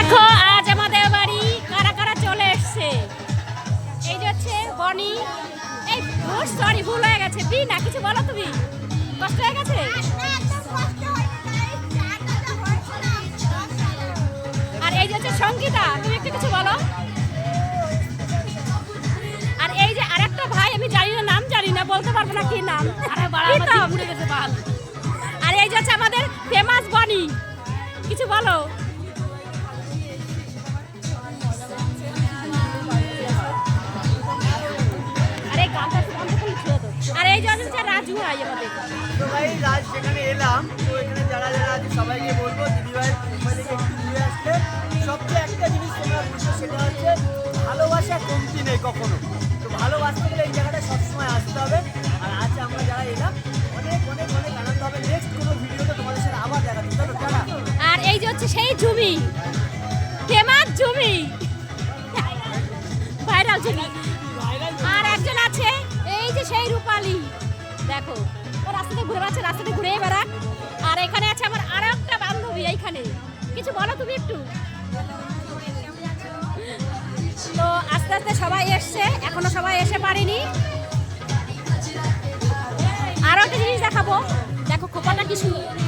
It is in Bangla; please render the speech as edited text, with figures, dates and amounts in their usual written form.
দেখো আজ আমাদের বাড়ি কারা কারা চলে এসছে। এই যে হচ্ছে বনি, এই সরি ভুল হয়ে গেছে, বি না কিছু বলো, তুমি কষ্ট হয়ে গেছে। আর এই যে হচ্ছে সঙ্গীতা, তুমি একটু কিছু বলো। আর এই যে আরেকটা ভাই, আমি জানি না নাম, জানি না, বলতে পারবো না কি নাম। আর এই যে হচ্ছে আমাদের ফেমাস বনি, কিছু বলো। আর এই যে হচ্ছে রাজু ভাই আমাদের। তো ভাই রাজ সেখানে এলাম, তো এখানে যারা যারা আছে সবাইকে বলবো দিদিভাইয়ের মোবাইল থেকে একটু ঘুরে আসতে। সবচেয়ে একটা জিনিস তোমরা বুঝছো, সেটা হচ্ছে ভালোবাসা কমতি নেই কখনো। তো ভালোবাসতে গেলে এই জায়গাটা সবসময় আসতে হবে। আর আজ আমরা যারা এলাম অনেক অনেক অনেক আনন্দ হবে। নেক্সট কোনো ভিডিওতে তোমাদের সাথে আবার দেখা দিতে হবে। আর এই যে হচ্ছে সেই জুমি, ফেমাস জুমি, ভাইরাল জুমি। আর একজন আছে এই যে সেই রূপালী, দেখো ও রাস্তাতে ঘুরে বেড়াচ্ছে, রাস্তাতে ঘুরে বেড়াক। আর এখানে আছে আমার আরো একটা বান্ধবী, এইখানে কিছু বলো তুমি একটু। তো আস্তে আস্তে সবাই এসছে, এখনো সবাই এসে পারেনি। আরো একটা জিনিস দেখাবো, দেখো খোপাটা কি সুন্দর।